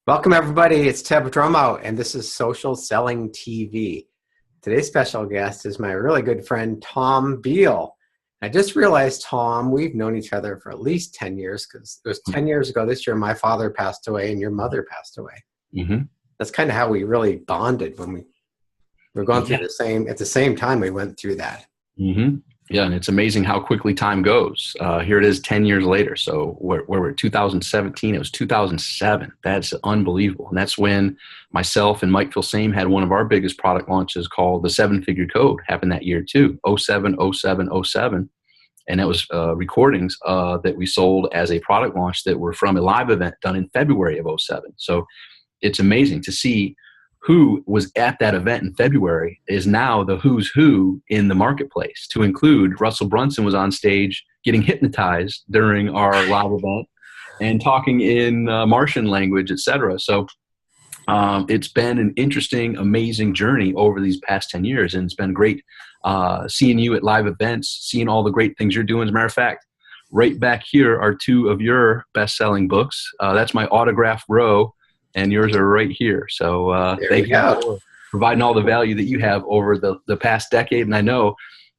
Welcome, everybody. It's Ted Dromo, and this is Social Selling TV. Today's special guest is my really good friend, Tom Beal. I just realized, Tom, we've known each other for at least 10 years because it was 10 years ago this year my father passed away and your mother passed away. Mm-hmm. That's kind of how we really bonded when we were going through at the same time we went through that. Mm-hmm. Yeah, and it's amazing how quickly time goes. Here it is 10 years later. So where we're at 2017, it was 2007. That's unbelievable. And that's when myself and Mike Filsame had one of our biggest product launches called the Seven Figure Code. Happened that year too, '07, '07, '07. And it was recordings that we sold as a product launch that were from a live event done in February of '07. So it's amazing to see who was at that event in February is now the who's who in the marketplace, to include Russell Brunson was on stage getting hypnotized during our live event and talking in Martian language, etc. So it's been an interesting, amazing journey over these past 10 years. And it's been great seeing you at live events, seeing all the great things you're doing. As a matter of fact, right back here are two of your best-selling books. That's my autograph row, and yours are right here. So thank you for providing all the value that you have over the past decade. And I know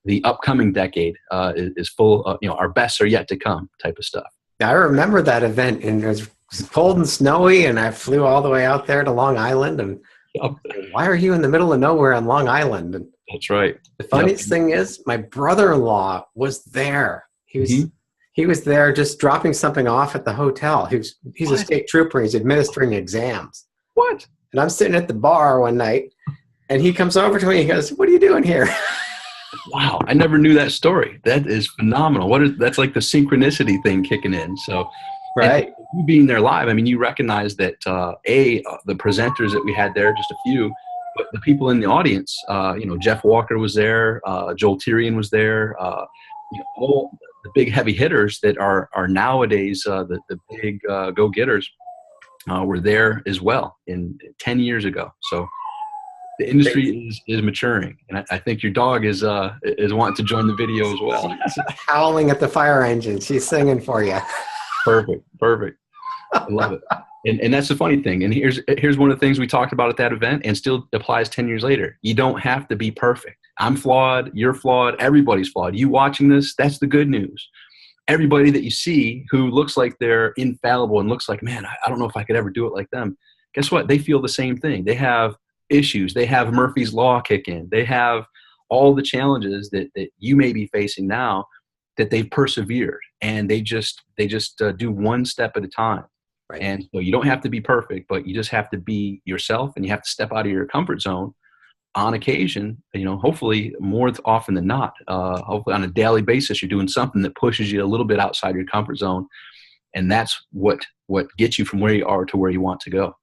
the upcoming decade is full of, our best are yet to come type of stuff. I remember that event, and it was cold and snowy, and I flew all the way out there to Long Island. And why are you in the middle of nowhere on Long Island? And that's right. The funniest thing is my brother-in-law was there. He was there just dropping something off at the hotel. He's a state trooper. He's administering exams. What? And I'm sitting at the bar one night, and he comes over to me. He goes, "What are you doing here?" Wow, I never knew that story. That is phenomenal. That's like the synchronicity thing kicking in. So, right, you being there live, I mean, you recognize that the presenters that we had there, just a few, but the people in the audience. Jeff Walker was there. Joel Tyrion was there. All the big heavy hitters that are nowadays the big go-getters were there as well in 10 years ago. So the industry is maturing, and I think your dog is wanting to join the video as well. She's howling at the fire engine. She's singing for you. Perfect. I love it. And that's the funny thing. And here's one of the things we talked about at that event and still applies 10 years later. You don't have to be perfect. I'm flawed. You're flawed. Everybody's flawed. You watching this, that's the good news. Everybody that you see who looks like they're infallible and looks like, man, I don't know if I could ever do it like them. Guess what? They feel the same thing. They have issues. They have Murphy's Law kick in. They have all the challenges that you may be facing now that they've persevered, and they just do one step at a time. Right. And so you don't have to be perfect, but you just have to be yourself, and you have to step out of your comfort zone on occasion, hopefully more often than not. Hopefully on a daily basis, you're doing something that pushes you a little bit outside your comfort zone. And that's what gets you from where you are to where you want to go.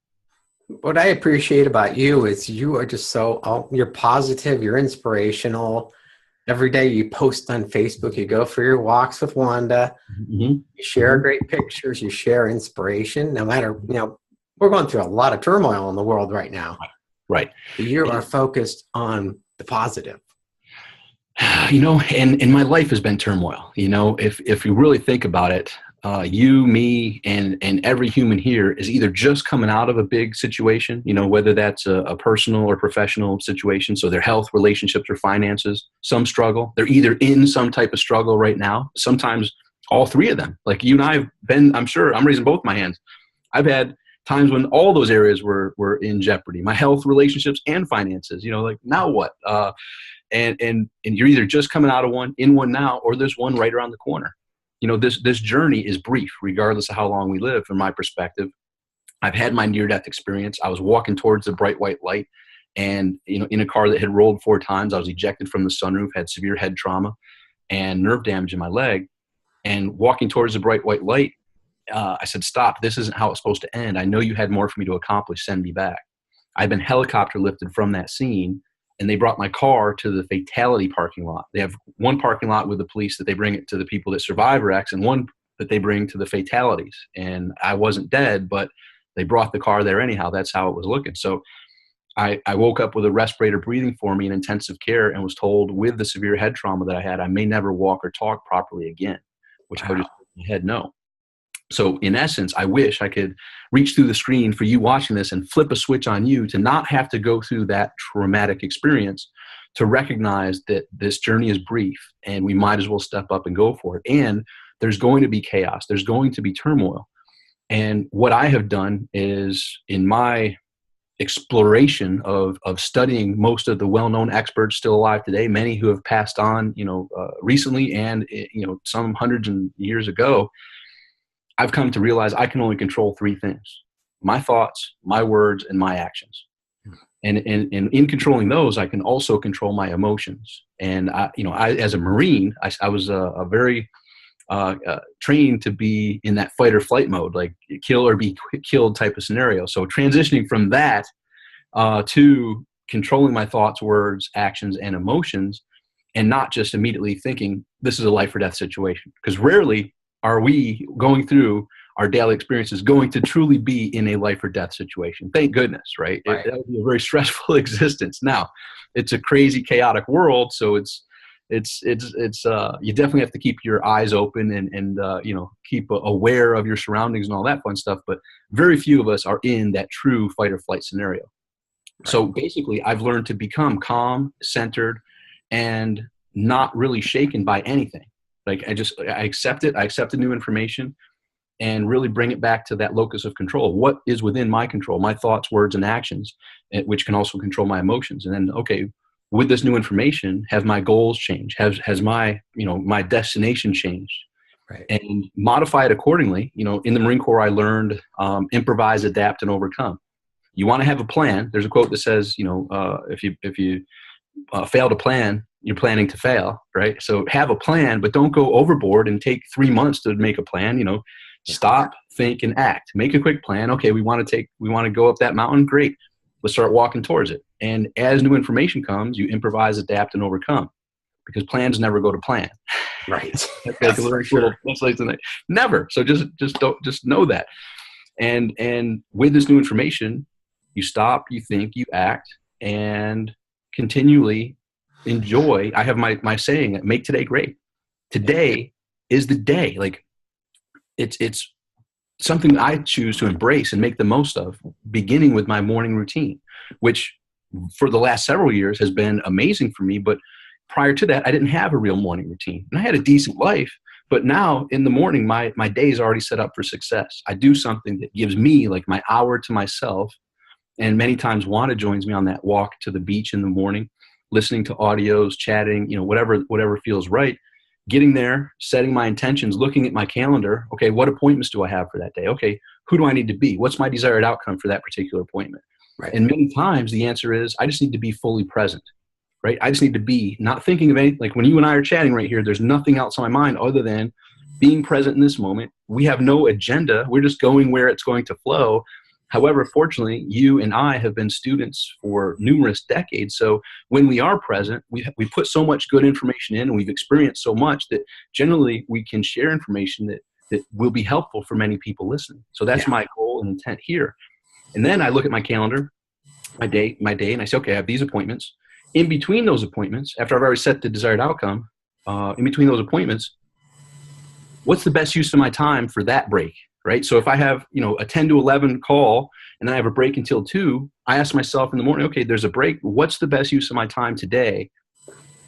What I appreciate about you is you are just you're positive, you're inspirational. Every day you post on Facebook, you go for your walks with Wanda, you share great pictures, you share inspiration, no matter, we're going through a lot of turmoil in the world right now. Right. You are focused on the positive. And my life has been turmoil. If you really think about it, you, me, and every human here is either just coming out of a big situation, whether that's a personal or professional situation. So their health, relationships, or finances, some struggle. They're either in some type of struggle right now. Sometimes all three of them. Like you and I have been, I'm sure, I'm raising both my hands. I've had times when all those areas were in jeopardy, my health, relationships, and finances, like now what? And you're either just coming out of one now, or there's one right around the corner. This journey is brief, regardless of how long we live. From my perspective, I've had my near-death experience. I was walking towards the bright white light, and in a car that had rolled 4 times. I was ejected from the sunroof, had severe head trauma and nerve damage in my leg. And walking towards the bright white light, I said, "Stop! This isn't how it's supposed to end. I know you had more for me to accomplish. Send me back." I've been helicopter lifted from that scene. And they brought my car to the fatality parking lot. They have one parking lot with the police that they bring it to the people that survive wrecks, and one that they bring to the fatalities. And I wasn't dead, but they brought the car there anyhow. That's how it was looking. So I woke up with a respirator breathing for me in intensive care, and was told with the severe head trauma that I had, I may never walk or talk properly again, which I just said no. So in essence, I wish I could reach through the screen for you watching this and flip a switch on you to not have to go through that traumatic experience, to recognize that this journey is brief and we might as well step up and go for it. And there's going to be chaos. There's going to be turmoil. And what I have done is, in my exploration of studying most of the well-known experts still alive today, many who have passed on, recently, and, some hundreds of years ago, I've come to realize I can only control three things: my thoughts, my words, and my actions. And in controlling those, I can also control my emotions. And I as a Marine, I was a very trained to be in that fight or flight mode, like kill or be killed type of scenario. So transitioning from that to controlling my thoughts, words, actions, and emotions, and not just immediately thinking this is a life or death situation. Because rarely are we going through our daily experiences going to truly be in a life or death situation. Thank goodness, right? Right. That would be a very stressful existence. Now, it's a crazy, chaotic world, so it's you definitely have to keep your eyes open and keep aware of your surroundings and all that fun stuff. But very few of us are in that true fight or flight scenario. Right. So basically, I've learned to become calm, centered, and not really shaken by anything. Like I accept it. I accept the new information and really bring it back to that locus of control. What is within my control? My thoughts, words, and actions, which can also control my emotions. And then, okay, with this new information, have my goals changed? Has my, my destination changed? Right. And modify it accordingly. In the Marine Corps, I learned improvise, adapt, and overcome. You want to have a plan. There's a quote that says, if you fail to plan, you're planning to fail, right? So have a plan, but don't go overboard and take 3 months to make a plan. Stop, think, and act. Make a quick plan. Okay, we want to go up that mountain. Great. Let's start walking towards it. And as new information comes, you improvise, adapt, and overcome, because plans never go to plan. Right. That's never. So just know that. And with this new information, you stop, you think, you act, and continually enjoy. I have my saying, make today great. Today is the day. Like it's something I choose to embrace and make the most of, beginning with my morning routine, which for the last several years has been amazing for me. But prior to that, I didn't have a real morning routine, and I had a decent life. But now in the morning, my day is already set up for success. I do something that gives me like my hour to myself. And many times Wanda joins me on that walk to the beach in the morning, listening to audios, chatting, whatever feels right. Getting there, setting my intentions, looking at my calendar. Okay, what appointments do I have for that day? Okay, who do I need to be? What's my desired outcome for that particular appointment? Right. And many times the answer is, I just need to be fully present, right? I just need to be not thinking of anything. Like when you and I are chatting right here, there's nothing else on my mind other than being present in this moment. We have no agenda. We're just going where it's going to flow. However, fortunately, you and I have been students for numerous decades. So when we are present, we put so much good information in, and we've experienced so much that generally we can share information that will be helpful for many people listening. So that's my goal and intent here. And then I look at my calendar, my day, and I say, okay, I have these appointments. In between those appointments, after I've already set the desired outcome, in between those appointments, what's the best use of my time for that break? Right. So if I have, a 10 to 11 call and then I have a break until 2, I ask myself in the morning, okay, there's a break. What's the best use of my time today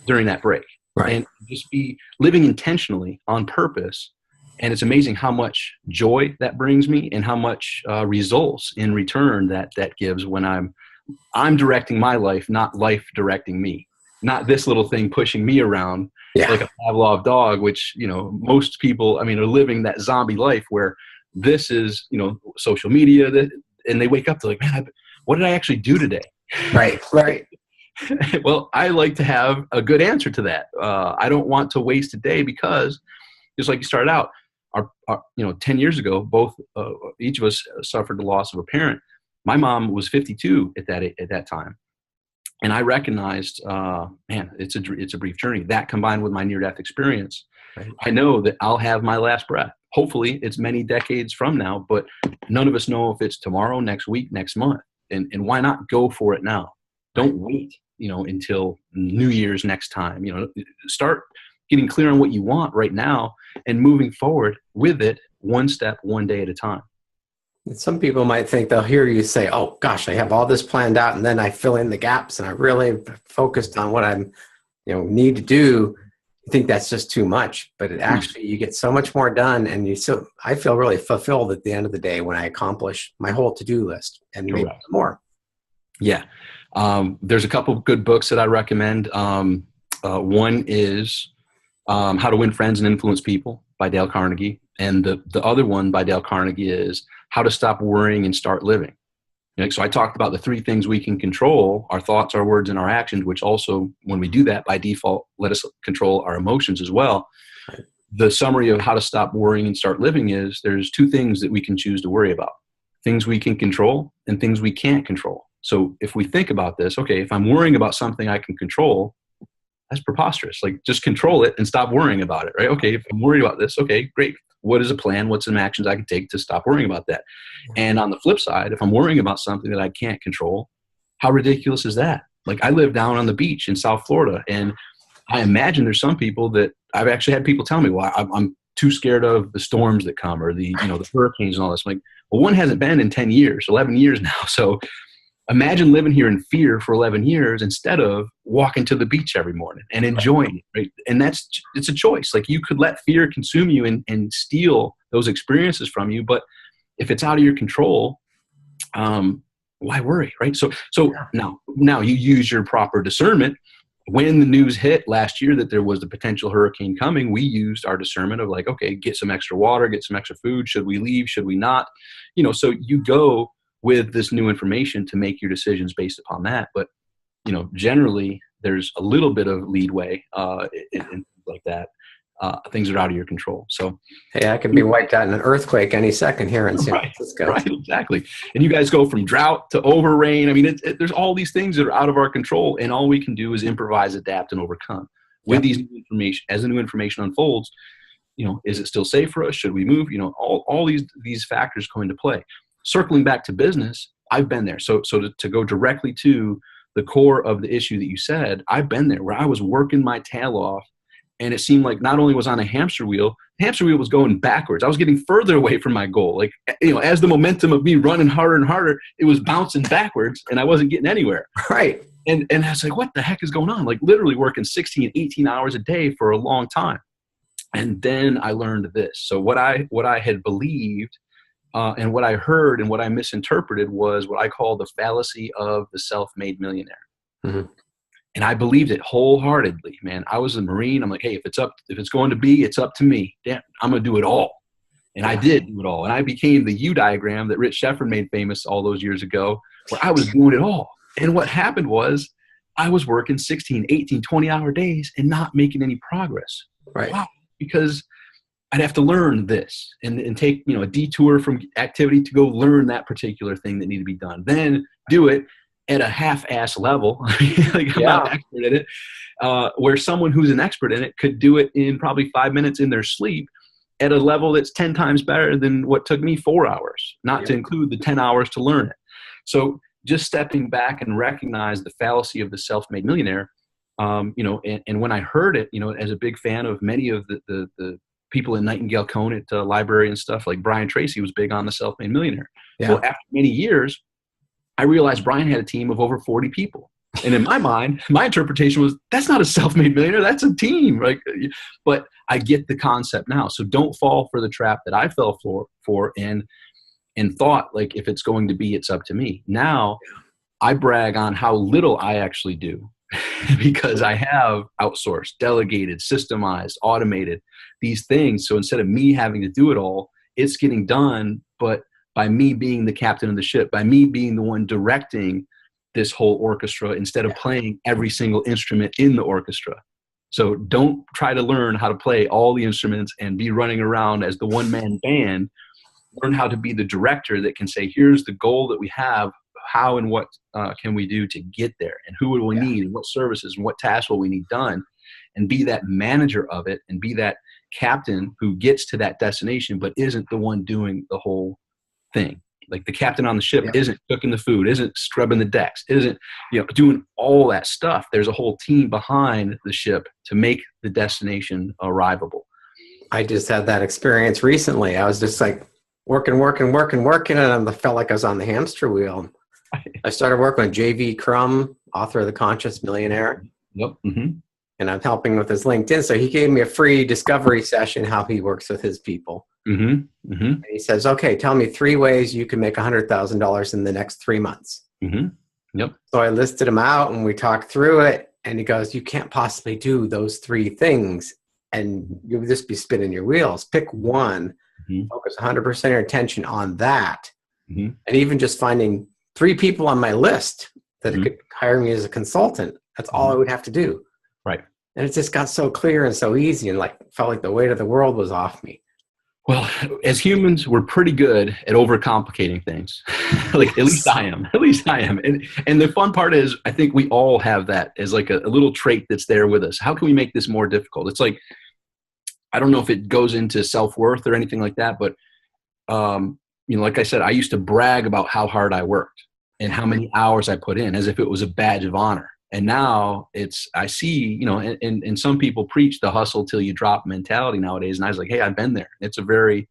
during that break? Right. And just be living intentionally on purpose. And it's amazing how much joy that brings me and how much results in return that gives when I'm directing my life, not life directing me. Not this little thing pushing me around like a Pavlov dog, which, most people, are living that zombie life where this is, social media, and they wake up, they're like, man, what did I actually do today? Right. Well, I like to have a good answer to that. I don't want to waste a day, because just like you started out, our 10 years ago, both, each of us suffered the loss of a parent. My mom was 52 at that time. And I recognized, it's a brief journey. That combined with my near-death experience, right. I know that I'll have my last breath. Hopefully it's many decades from now, but none of us know if it's tomorrow, next week, next month. And why not go for it now? Don't wait, until New Year's next time. Start getting clear on what you want right now and moving forward with it one step, one day at a time. Some people might think they'll hear you say, oh gosh, I have all this planned out and then I fill in the gaps and I really focused on what I'm, need to do. You think that's just too much, but it actually, you get so much more done, and I feel really fulfilled at the end of the day when I accomplish my whole to-do list and maybe more. Yeah. There's a couple of good books that I recommend. One is How to Win Friends and Influence People by Dale Carnegie. And the other one by Dale Carnegie is How to Stop Worrying and Start Living. So I talked about the 3 things we can control: our thoughts, our words, and our actions, which also, when we do that, by default, let us control our emotions as well. Right. The summary of how to stop worrying and start living is there's 2 things that we can choose to worry about: things we can control and things we can't control. So if we think about this, okay, if I'm worrying about something I can control, that's preposterous. Like, just control it and stop worrying about it, right? Okay, if I'm worried about this, okay, great. What is a plan? What's some actions I can take to stop worrying about that? And on the flip side, if I'm worrying about something that I can't control, how ridiculous is that? Like, I live down on the beach in South Florida, and I imagine there's some people that I've actually had people tell me, well, I'm too scared of the storms that come, or the hurricanes and all this. I'm like, well, one hasn't been in 10 years, 11 years now. So imagine living here in fear for 11 years instead of walking to the beach every morning and enjoying it, right? And it's a choice. Like, you could let fear consume you and steal those experiences from you. But if it's out of your control, why worry, right? So now you use your proper discernment. When the news hit last year that there was the potential hurricane coming, we used our discernment of like, okay, get some extra water, get some extra food. Should we leave? Should we not? So you go with this new information to make your decisions based upon that. But, generally there's a little bit of leadway in like that, things that are out of your control. So, hey, I could be wiped out in an earthquake any second here in San Francisco. Right, exactly. And you guys go from drought to over rain. I mean, there's all these things that are out of our control, and all we can do is improvise, adapt, and overcome. With these new information, as the new information unfolds, is it still safe for us? Should we move? All these factors go into play. Circling back to business, I've been there. So to go directly to the core of the issue that you said, I've been there where I was working my tail off, and it seemed like not only was on a hamster wheel, the hamster wheel was going backwards. I was getting further away from my goal. Like, as the momentum of me running harder and harder, it was bouncing backwards and I wasn't getting anywhere. Right. And I was like, what the heck is going on? Like, literally working 16, 18 hours a day for a long time. And then I learned this. So what I had believed, and what I heard and what I misinterpreted was what I call the fallacy of the self-made millionaire. Mm-hmm. And I believed it wholeheartedly, man. I was a Marine. I'm like, hey, if it's going to be, it's up to me. Damn, I'm going to do it all. And I did do it all. And I became the U diagram that Rich Shefford made famous all those years ago, where I was doing it all. And what happened was I was working 16, 18, 20-hour days and not making any progress. Right. Wow. Because I'd have to learn this and take, a detour from activity to go learn that particular thing that needed to be done. Then do it at a half-ass level. Like, I'm not an expert in it, where someone who's an expert in it could do it in probably 5 minutes in their sleep at a level that's 10 times better than what took me 4 hours, not to include the 10 hours to learn it. So just stepping back and recognize the fallacy of the self-made millionaire, and when I heard it, as a big fan of many of the people in Nightingale Cone at the library and stuff, like Brian Tracy was big on the self-made millionaire. Yeah. Well, after many years, I realized Brian had a team of over 40 people. And in my mind, my interpretation was, that's not a self-made millionaire, that's a team. Right? But I get the concept now. So don't fall for the trap that I fell for and thought, like, if it's going to be, it's up to me. Now I brag on how little I actually do because I have outsourced, delegated, systemized, automated these things. So instead of me having to do it all, it's getting done, but by me being the captain of the ship, by me being the one directing this whole orchestra instead of playing every single instrument in the orchestra. So don't try to learn how to play all the instruments and be running around as the one-man band. Learn how to be the director that can say, here's the goal that we have. How and what can we do to get there? And who will we need? And what services and what tasks will we need done? And be that manager of it and be that captain who gets to that destination but isn't the one doing the whole thing. Like, the captain on the ship isn't cooking the food, isn't scrubbing the decks, isn't doing all that stuff. There's a whole team behind the ship to make the destination arrivable. I just had that experience recently. I was just like working, and I felt like I was on the hamster wheel. I started working with J.V. Crum, author of The Conscious Millionaire. Yep. Mm-hmm. And I'm helping with his LinkedIn. So he gave me a free discovery session, how he works with his people. Mm-hmm. Mm-hmm. And he says, okay, tell me 3 ways you can make $100,000 in the next 3 months. Mm-hmm. Yep. So I listed them out and we talked through it. And he goes, you can't possibly do those 3 things. And you'll just be spinning your wheels. Pick one, focus 100% of your attention on that. And even just finding 3 people on my list that could hire me as a consultant. That's all I would have to do. Right. And it just got so clear and so easy, and like felt like the weight of the world was off me. Well, as humans, we're pretty good at overcomplicating things. Like, at least I am. At least I am. And the fun part is, I think we all have that as like a little trait that's there with us. How can we make this more difficult? It's like, I don't know if it goes into self-worth or anything like that, but like I said, I used to brag about how hard I worked and how many hours I put in as if it was a badge of honor. And now I see, and some people preach the hustle till you drop mentality nowadays. And I was like, hey, I've been there. It's a very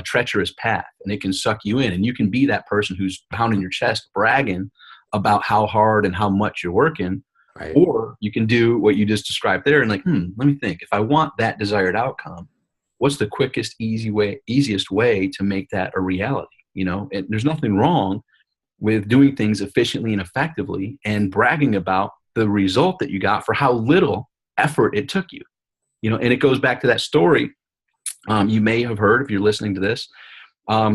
treacherous path, and it can suck you in. And you can be that person who's pounding your chest, bragging about how hard and how much you're working. Right. Or you can do what you just described there and like, let me think. If I want that desired outcome, what's the quickest, easiest way to make that a reality? And there's nothing wrong with doing things efficiently and effectively and bragging about the result that you got for how little effort it took you. And it goes back to that story. You may have heard, if you're listening to this,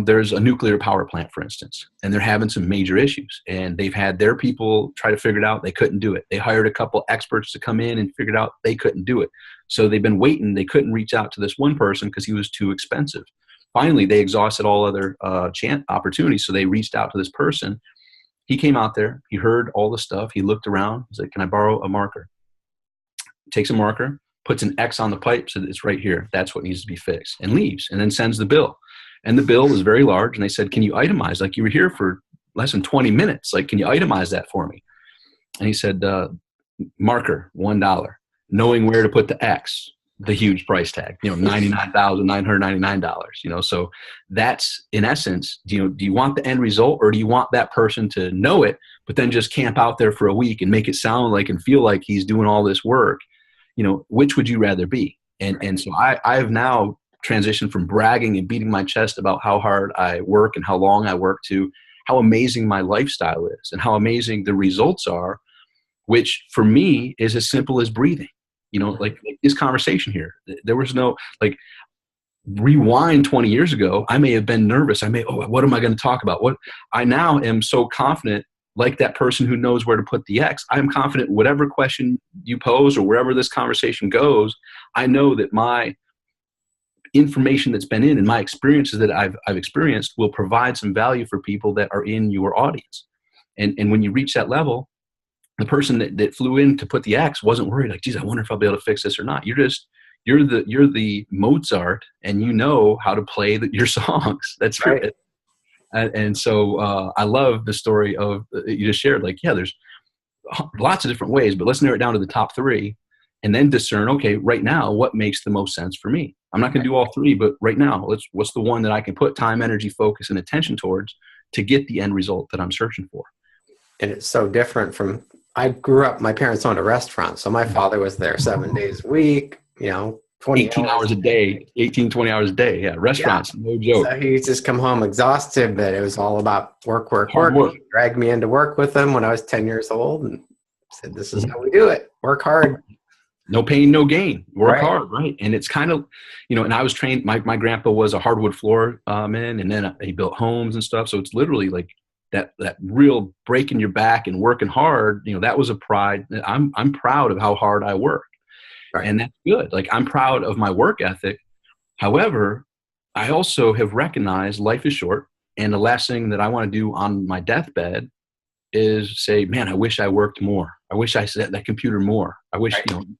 there's a nuclear power plant, for instance, and they're having some major issues, and they've had their people try to figure it out. They couldn't do it. They hired a couple experts to come in and figured out they couldn't do it. So they've been waiting. They couldn't reach out to this one person because he was too expensive. Finally, they exhausted all other opportunities. So they reached out to this person. He came out there. He heard all the stuff. He looked around. He's like, can I borrow a marker? Takes a marker, puts an X on the pipe, so that it's right here. That's what needs to be fixed, and leaves, and then sends the bill. And the bill was very large. And they said, can you itemize? Like, you were here for less than 20 minutes. Like, can you itemize that for me? And he said, marker, $1. Knowing where to put the X, the huge price tag, $99,999, so that's in essence, do you want the end result, or do you want that person to know it, but then just camp out there for a week and make it sound like and feel like he's doing all this work? Which would you rather be? And so I have now transitioned from bragging and beating my chest about how hard I work and how long I work to how amazing my lifestyle is and how amazing the results are, which for me is as simple as breathing. Like this conversation here, there was no, like, rewind 20 years ago, I may have been nervous. What am I going to talk about? What I now am so confident, like that person who knows where to put the X. I'm confident whatever question you pose or wherever this conversation goes, I know that my information that's been in and my experiences that I've experienced will provide some value for people that are in your audience. And when you reach that level, the person that flew in to put the X wasn't worried, like, geez, I wonder if I'll be able to fix this or not. You're the Mozart, and you know how to play your songs. That's right. And so I love the story of you just shared. Like, yeah, there's lots of different ways, but let's narrow it down to the top 3, and then discern. Okay, right now, what makes the most sense for me? I'm not going to do all 3, but right now, what's the one that I can put time, energy, focus, and attention towards to get the end result that I'm searching for? And it's so different from. I grew up, my parents owned a restaurant, so my father was there 7 days a week, 18 hours a day, 18, 20 hours a day. Yeah, restaurants, no joke. So he used to just come home exhausted, but it was all about work. He dragged me into work with him when I was 10 years old and said, this is how we do it. Work hard. No pain, no gain. Work hard, right? And it's kind of, and I was trained, my grandpa was a hardwood floor man, and then he built homes and stuff. So it's literally like, that real breaking your back and working hard, that was a pride. I'm proud of how hard I work. Right. And that's good. Like, I'm proud of my work ethic. However, I also have recognized life is short. And the last thing that I want to do on my deathbed is say, man, I wish I worked more. I wish I set that computer more. I wish,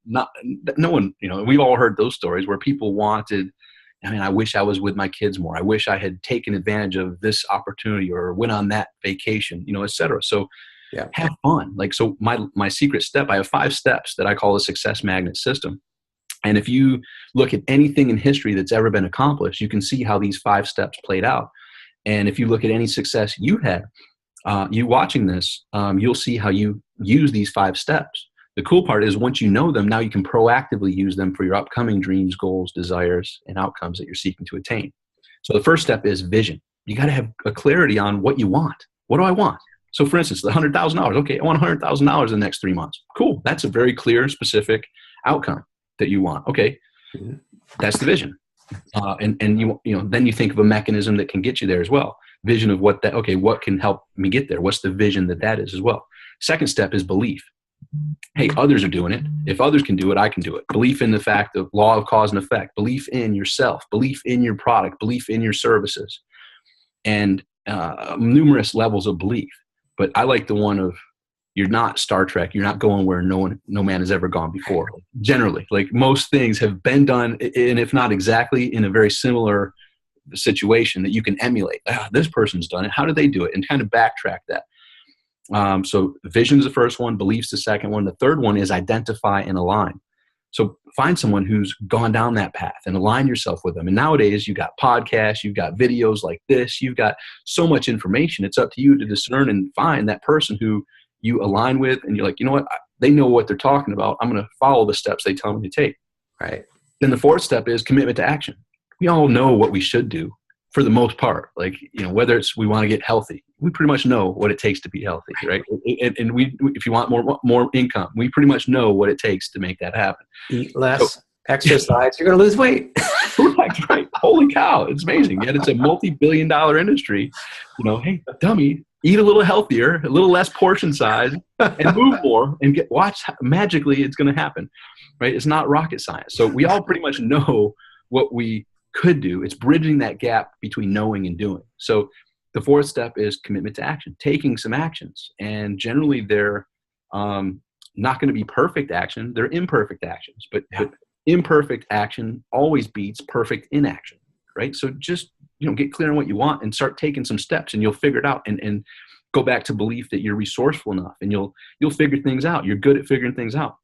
no one, we've all heard those stories where people wanted, I wish I was with my kids more. I wish I had taken advantage of this opportunity or went on that vacation, et cetera. So have fun. Like, so my secret step, I have 5 steps that I call the success magnet system. And if you look at anything in history that's ever been accomplished, you can see how these 5 steps played out. And if you look at any success you had, you watching this, you'll see how you use these 5 steps. The cool part is once you know them, now you can proactively use them for your upcoming dreams, goals, desires, and outcomes that you're seeking to attain. So the first step is vision. You got to have a clarity on what you want. What do I want? So for instance, the $100,000. Okay, I want $100,000 in the next 3 months. Cool. That's a very clear, specific outcome that you want. Okay, that's the vision. And you know, then you think of a mechanism that can get you there as well. Vision of what can help me get there? What's the vision that is as well? Second step is belief. Hey, others are doing it. If others can do it, I can do it. Belief in the fact of law of cause and effect, belief in yourself, belief in your product, belief in your services, and numerous levels of belief. But I like the one of, you're not Star Trek. You're not going where no man has ever gone before. Generally, like most things have been done, and if not exactly, in a very similar situation that you can emulate. This person's done it. How did they do it? And kind of backtrack that. So vision's the first one, belief's the second one. The third one is identify and align. So find someone who's gone down that path and align yourself with them. And nowadays you've got podcasts, you've got videos like this, you've got so much information. It's up to you to discern and find that person who you align with, and you're like, you know what? They know what they're talking about. I'm going to follow the steps they tell me to take. Right. Then the fourth step is commitment to action. We all know what we should do for the most part. Like, you know, whether it's we want to get healthy, we pretty much know what it takes to be healthy, right? And we, if you want more income, we pretty much know what it takes to make that happen. Eat less, exercise, you're going to lose weight. Right. Holy cow. It's amazing. Yet it's a multi-billion-dollar industry. You know, hey, dummy, eat a little healthier, a little less portion size, and move more, and watch magically it's going to happen, right? It's not rocket science. So we all pretty much know what we could do. It's bridging that gap between knowing and doing. So the fourth step is commitment to action, taking some actions. And generally they're not going to be perfect action. They're imperfect actions, but imperfect action always beats perfect inaction, right? So just, you know, get clear on what you want and start taking some steps, and you'll figure it out, and go back to belief that you're resourceful enough, and you'll figure things out. You're good at figuring things out.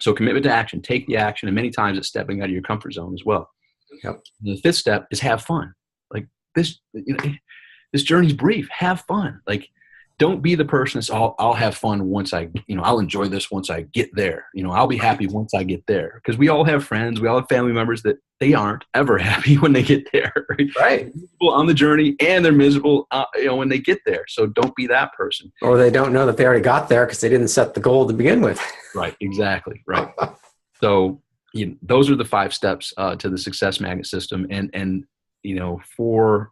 So commitment to action, take the action. And many times it's stepping out of your comfort zone as well. Yep. The fifth step is have fun. Like this, you know, this journey's brief. Have fun. Like, don't be the person that's I'll have fun once I'll enjoy this once I get there. You know, I'll be happy once I get there. Because we all have friends, we all have family members that they aren't ever happy when they get there. Right. They're miserable on the journey, and they're miserable, when they get there. So don't be that person. Or they don't know that they already got there because they didn't set the goal to begin with. Right. Exactly. Right. So, you know, those are the 5 steps to the success magnet system. And you know, for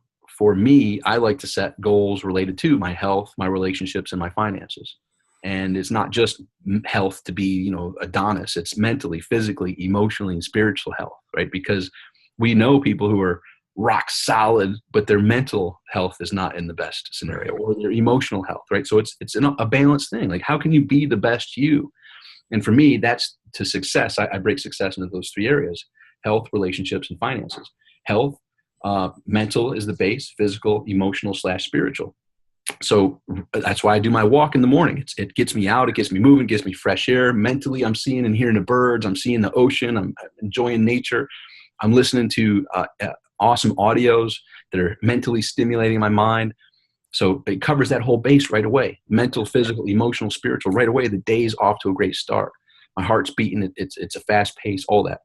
me, I like to set goals related to my health, my relationships, and my finances. And it's not just health to be, you know, Adonis. It's mentally, physically, emotionally, and spiritual health, right? Because we know people who are rock solid, but their mental health is not in the best scenario, or their emotional health, right? So it's a balanced thing. Like, how can you be the best you? And for me, that's to success. I break success into those 3 areas: health, relationships, and finances. Health, mental is the base, physical, emotional / spiritual. So that's why I do my walk in the morning. It gets me out, it gets me moving, gets me fresh air. Mentally, I'm seeing and hearing the birds, I'm seeing the ocean, I'm enjoying nature. I'm listening to awesome audios that are mentally stimulating my mind. So it covers that whole base right away. Mental, physical, emotional, spiritual, right away. The day's off to a great start. My heart's beating, it's a fast pace, all that.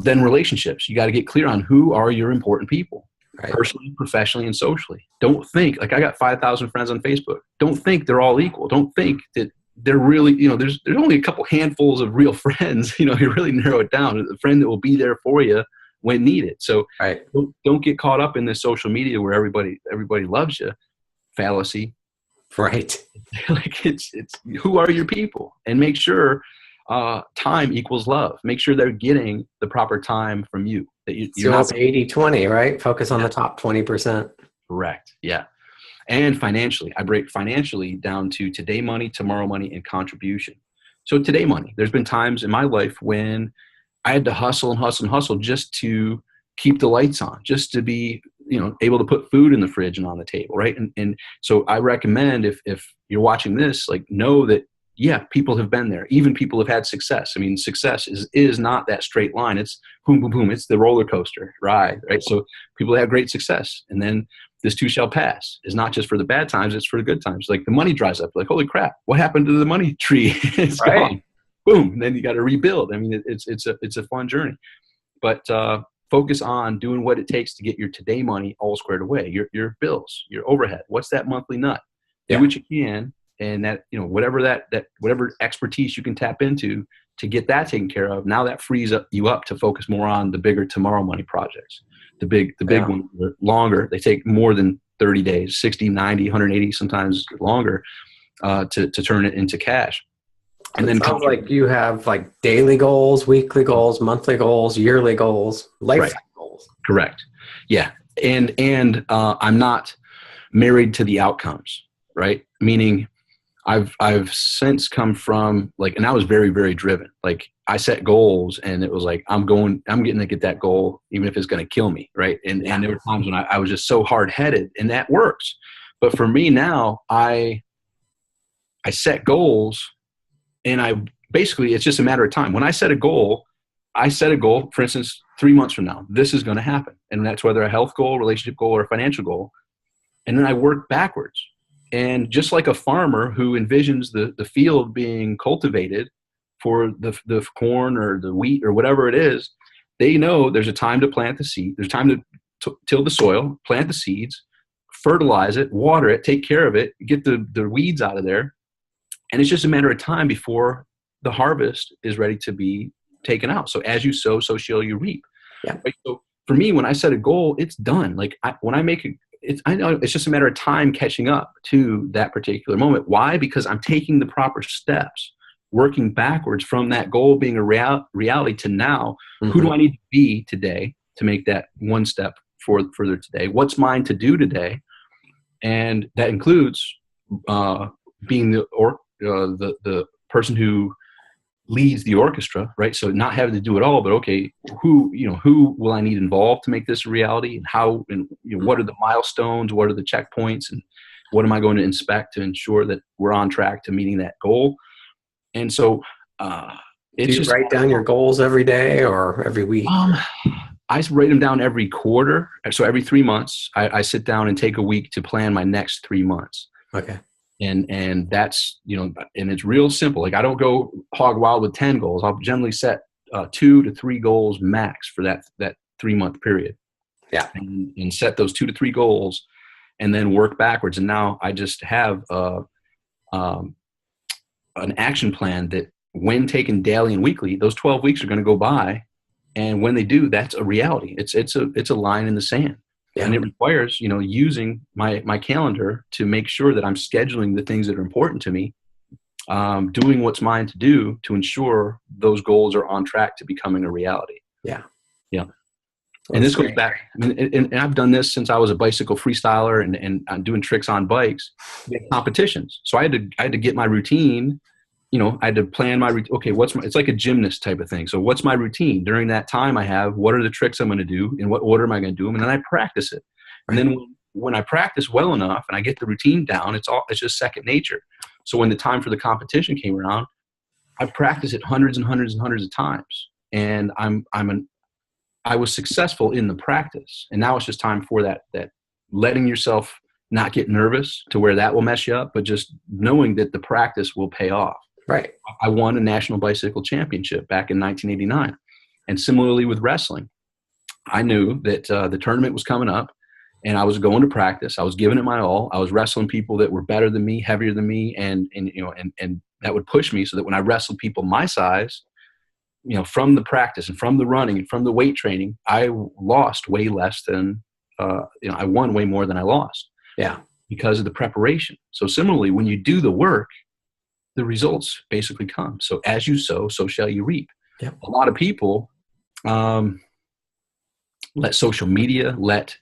Then relationships. You got to get clear on who are your important people, right? Personally, professionally, and socially. Don't think, like, I got 5,000 friends on Facebook. Don't think they're all equal. Don't think that they're really, you know, there's only a couple handfuls of real friends. You know, you really narrow it down. A friend that will be there for you when needed. So right. Don't get caught up in this social media where everybody loves you fallacy. Right. Like, it's who are your people, and make sure time equals love. Make sure they're getting the proper time from you. That you're not 80-20, right? Focus on the top 20%. Correct. Yeah. And financially, I break financially down to today money, tomorrow money, and contribution. So today money, there's been times in my life when I had to hustle and hustle and hustle just to keep the lights on, just to be, you know, able to put food in the fridge and on the table. Right. And so I recommend if you're watching this, like, know that yeah, people have been there. Even people have had success. I mean, success is not that straight line. It's boom, boom, boom. It's the roller coaster ride, right? So people have great success. And then this too shall pass. It's not just for the bad times, it's for the good times. Like the money dries up. Like, holy crap, what happened to the money tree? It's gone. Boom. And then you got to rebuild. I mean, it's a fun journey. But focus on doing what it takes to get your today money all squared away. Your bills, your overhead. What's that monthly nut? Do what you can. And that, you know, whatever expertise you can tap into to get that taken care of. Now that frees you up to focus more on the bigger tomorrow money projects. The big ones are longer. They take more than 30 days, 60, 90, 180, sometimes longer to turn it into cash. And then it sounds like you have like daily goals, weekly goals, monthly goals, yearly goals, lifetime goals. Correct. Yeah. And I'm not married to the outcomes, right? Meaning I've since come from like, and I was very, very driven. Like I set goals and it was like, I'm getting to get that goal, even if it's going to kill me. Right. And there were times when I was just so hard headed, and that works. But for me now, I set goals, and basically it's just a matter of time. When I set a goal, for instance, 3 months from now, this is going to happen. And that's whether a health goal, relationship goal, or a financial goal. And then I work backwards. And just like a farmer who envisions the field being cultivated for the corn or the wheat or whatever it is, they know there's a time to plant the seed. There's time to till the soil, plant the seeds, fertilize it, water it, take care of it, get the weeds out of there. And it's just a matter of time before the harvest is ready to be taken out. So as you sow, so shall you reap. Yeah. Right? So for me, when I set a goal, it's done. Like when I make I know it's just a matter of time catching up to that particular moment. Why? Because I'm taking the proper steps, working backwards from that goal being a reality to now. Mm-hmm. Who do I need to be today to make that one step further today? What's mine to do today? And that includes being the person who leads the orchestra, right? So not having to do it all, but okay, who will I need involved to make this a reality, and how, and what are the milestones, what are the checkpoints, and what am I going to inspect to ensure that we're on track to meeting that goal? And so it's just write down your goals every day or every week. I write them down every quarter. So every 3 months, I sit down and take a week to plan my next 3 months. Okay. And that's, and it's real simple. Like I don't go hog wild with 10 goals. I'll generally set 2 to 3 goals max for that 3 month period. Yeah. And set those 2 to 3 goals and then work backwards. And now I just have an action plan that when taken daily and weekly, those 12 weeks are going to go by. And when they do, that's a reality. It's a line in the sand. Yeah. And it requires, using my calendar to make sure that I'm scheduling the things that are important to me, doing what's mine to do to ensure those goals are on track to becoming a reality. Yeah. Yeah. And this goes back, and I've done this since I was a bicycle freestyler and I'm doing tricks on bikes, competitions. So I had to get my routine. I had to plan my routine. Okay, it's like a gymnast type of thing. So what's my routine? During that time I have, what are the tricks I'm going to do? In what order am I going to do them? And then I practice it. Right. And then when I practice well enough and I get the routine down, it's just second nature. So when the time for the competition came around, I practiced it hundreds and hundreds and hundreds of times. And I was successful in the practice. And now it's just time for that letting yourself not get nervous to where that will mess you up, but just knowing that the practice will pay off. Right. I won a national bicycle championship back in 1989. And similarly with wrestling, I knew that the tournament was coming up and I was going to practice. I was giving it my all. I was wrestling people that were better than me, heavier than me. And that would push me so that when I wrestled people my size, from the practice and from the running and from the weight training, I lost way less than, I won way more than I lost. Yeah. Because of the preparation. So similarly, when you do the work, the results basically come. So as you sow, so shall you reap. Yep. A lot of people let social media, let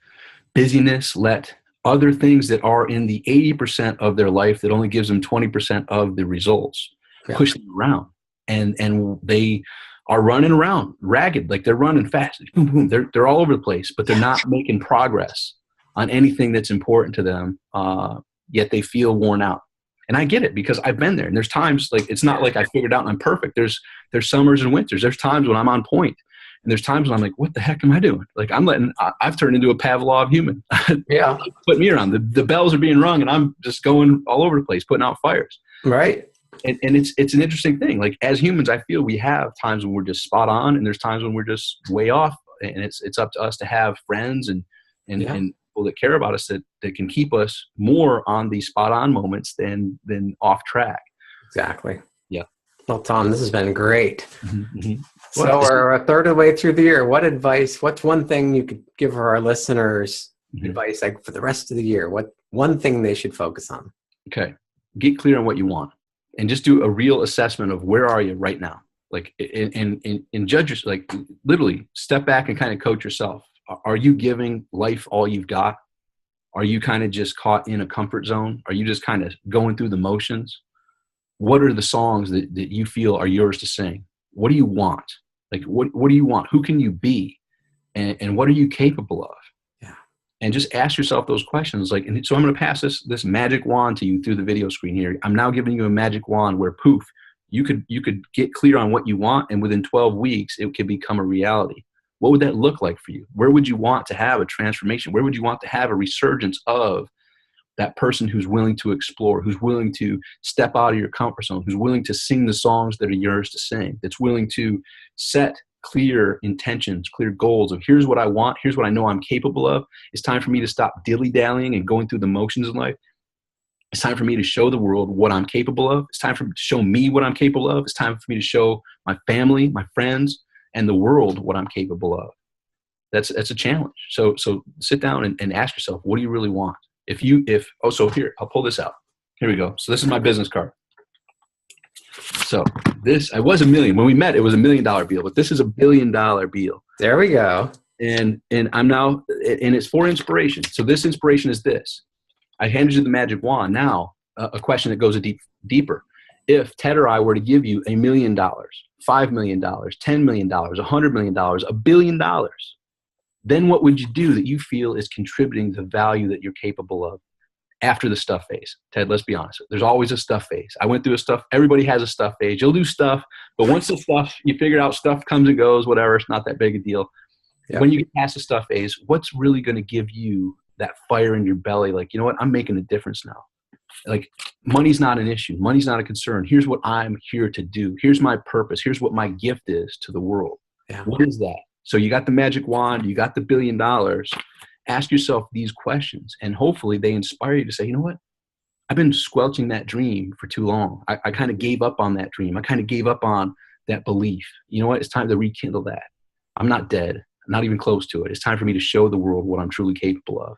busyness, let other things that are in the 80% of their life that only gives them 20% of the results, push them around. And they are running around ragged, like they're running fast. Boom, boom. They're all over the place, but they're not making progress on anything that's important to them, yet they feel worn out. And I get it because I've been there. And there's times like, it's not like I figured out and I'm perfect. There's summers and winters. There's times when I'm on point. And there's times when I'm like, what the heck am I doing? Like I've turned into a Pavlov human. Yeah. Put me around. The bells are being rung and I'm just going all over the place, putting out fires. Right. And it's an interesting thing. Like as humans, I feel we have times when we're just spot on and there's times when we're just way off. And it's up to us to have friends and people that care about us that can keep us more on these spot on moments than off track. Exactly. Yeah. Well, Tom, this has been great. Mm-hmm, mm-hmm. So we're a third of the way through the year. What's one thing you could give our listeners advice like for the rest of the year? What one thing they should focus on? Okay. Get clear on what you want and just do a real assessment of where are you right now? Like, and judge yourself, like literally step back and kind of coach yourself. Are you giving life all you've got? Are you kind of just caught in a comfort zone? Are you just kind of going through the motions? What are the songs that you feel are yours to sing? What do you want? Like, what do you want? Who can you be? And what are you capable of? Yeah. And just ask yourself those questions. Like, and so I'm going to pass this magic wand to you through the video screen here. I'm now giving you a magic wand where poof, you could get clear on what you want. And within 12 weeks, it could become a reality. What would that look like for you? Where would you want to have a transformation? Where would you want to have a resurgence of that person who's willing to explore, who's willing to step out of your comfort zone, who's willing to sing the songs that are yours to sing, that's willing to set clear intentions, clear goals of here's what I want, here's what I know I'm capable of. It's time for me to stop dilly-dallying and going through the motions of life. It's time for me to show the world what I'm capable of. It's time for to show me what I'm capable of. It's time for me to show my family, my friends, and the world what I'm capable of. That's a challenge. So sit down and ask yourself, what do you really want? So here, I'll pull this out. Here we go. So this is my business card. So I was $1 million. When we met, it was $1 million deal, but this is $1 billion deal. There we go. And I'm now, and it's for inspiration. So this inspiration is this. I handed you the magic wand. Now, a question that goes deeper. If Ted or I were to give you $1 million, $5 million, $10 million, $100 million, $1 billion, then what would you do that you feel is contributing to the value that you're capable of after the stuff phase? Ted, let's be honest. There's always a stuff phase. I went through everybody has a stuff phase. You'll do stuff, but once the stuff, you figure out stuff comes and goes, whatever, it's not that big a deal. Yep. When you get past the stuff phase, what's really going to give you that fire in your belly? Like, you know what? I'm making a difference now. Like, money's not an issue. Money's not a concern. Here's what I'm here to do. Here's my purpose. Here's what my gift is to the world. Yeah. What is that? So you got the magic wand, you got the $1 billion. Ask yourself these questions, and hopefully they inspire you to say, you know what? I've been squelching that dream for too long. I kind of gave up on that dream. I kind of gave up on that belief. You know what? It's time to rekindle that. I'm not dead. I'm not even close to it. It's time for me to show the world what I'm truly capable of.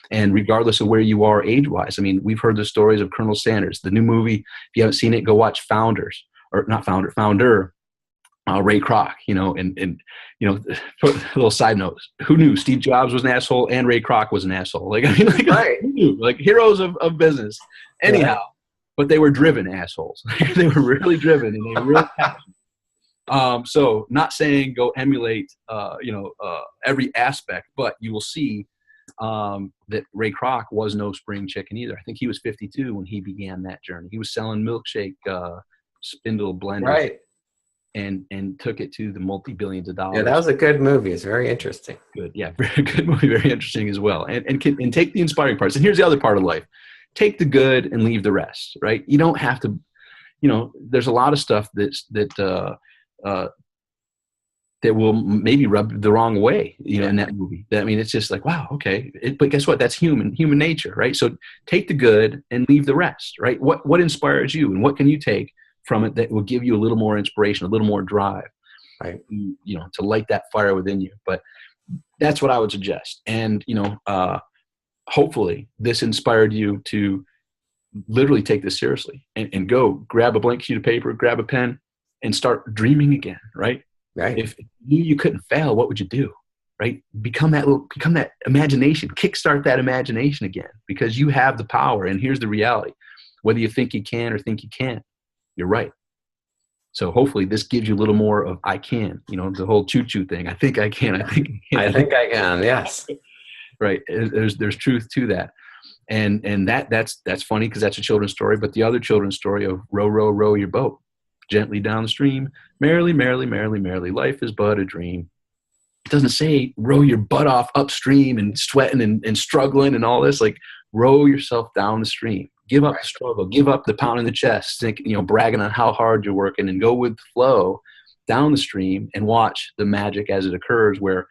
And regardless of where you are age-wise, I mean, we've heard the stories of Colonel Sanders. The new movie, if you haven't seen it, go watch Founder. Ray Kroc, and a little side note, who knew Steve Jobs was an asshole and Ray Kroc was an asshole? Like, right. Who knew? Like, heroes of business. Anyhow, but they were driven assholes. They were really driven and they were really passionate. So not saying go emulate, every aspect, but you will see that Ray Kroc was no spring chicken either. I think he was 52 when he began that journey. He was selling milkshake, spindle blenders. Right. And took it to the multi-billions of dollars. Yeah, that was a good movie. It's very interesting. Good. Yeah, very good movie. Very interesting as well. And take the inspiring parts. And here's the other part of life. Take the good and leave the rest, right? You don't have to, there's a lot of stuff that will maybe rub the wrong way, in that movie. I mean, it's just like, wow, okay. But guess what? That's human nature, right? So take the good and leave the rest, right? What inspires you and what can you take from it that will give you a little more inspiration, a little more drive, right? To light that fire within you. But that's what I would suggest. And, hopefully this inspired you to literally take this seriously and go grab a blank sheet of paper, grab a pen and start dreaming again. Right. Right. If you couldn't fail, what would you do? Right. Become that imagination, kickstart that imagination again, because you have the power. And here's the reality, whether you think you can or think you can't, you're right. So hopefully this gives you a little more of I can, the whole choo-choo thing. I think I can. I think I can. I think I can. Yes. Right. There's truth to that. And that's funny because that's a children's story. But the other children's story of row, row, row your boat gently down the stream, merrily, merrily, merrily, merrily, life is but a dream. It doesn't say row your butt off upstream and sweating and struggling and all this. Like, row yourself down the stream. Give up the struggle. Give up the pound in the chest. Think, bragging on how hard you're working, and go with the flow down the stream and watch the magic as it occurs. Where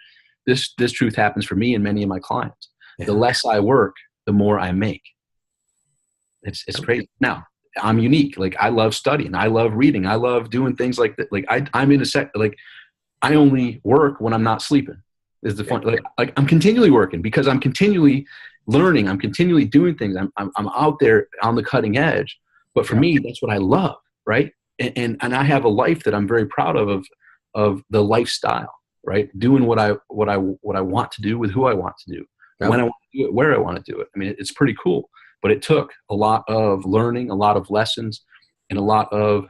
this truth happens for me and many of my clients. Yeah. The less I work, the more I make. It's crazy. Now, I'm unique. Like, I love studying. I love reading. I love doing things like that. Like, I'm in a set. Like, I only work when I'm not sleeping. Is the fun. Like I'm continually working because I'm continually learning. I'm continually doing things. I'm out there on the cutting edge. But for me, that's what I love, right? And I have a life that I'm very proud of the lifestyle, right? Doing what I want to do with who I want to do, when I want to do it, where I want to do it. I mean, it's pretty cool. But it took a lot of learning, a lot of lessons, and a lot of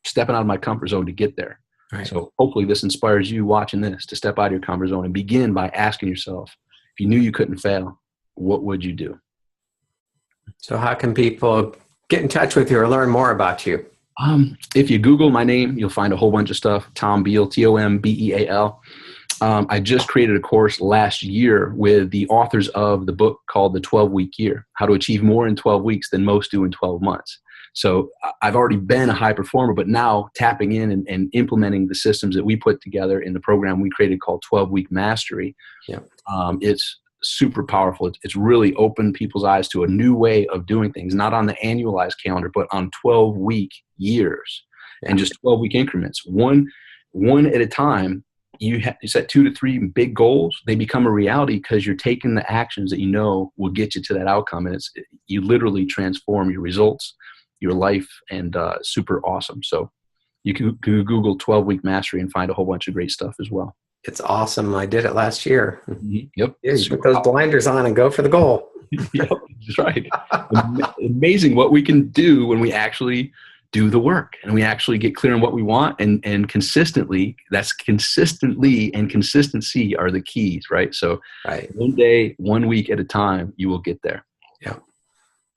stepping out of my comfort zone to get there. Right. So hopefully this inspires you watching this to step out of your comfort zone and begin by asking yourself, if you knew you couldn't fail, what would you do? So how can people get in touch with you or learn more about you? If you Google my name, you'll find a whole bunch of stuff. Tom Beal, Tombeal. I just created a course last year with the authors of the book called The 12-Week Year, How to Achieve More in 12 Weeks Than Most Do in 12 Months. So I've already been a high performer, but now tapping in and implementing the systems that we put together in the program we created called 12-Week Mastery. Yeah. It's super powerful. It's really opened people's eyes to a new way of doing things, not on the annualized calendar, but on 12-week years and just 12-week increments. One at a time. You set 2 to 3 big goals. They become a reality because you're taking the actions that you know will get you to that outcome. And you literally transform your results, your life, and super awesome. So you can Google 12-Week Mastery and find a whole bunch of great stuff as well. It's awesome. I did it last year. Mm-hmm. Yep. Yeah, you put those blinders on and go for the goal. Yep, that's right. Amazing what we can do when we actually do the work and we actually get clear on what we want and consistently. That's consistency are the keys, right? So one day, 1 week at a time, you will get there. Yeah.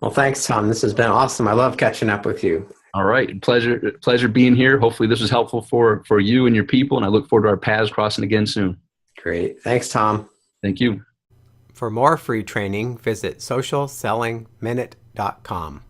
Well, thanks, Tom. This has been awesome. I love catching up with you. All right. Pleasure being here. Hopefully this was helpful for you and your people. And I look forward to our paths crossing again soon. Great. Thanks, Tom. Thank you. For more free training, visit socialsellingminute.com.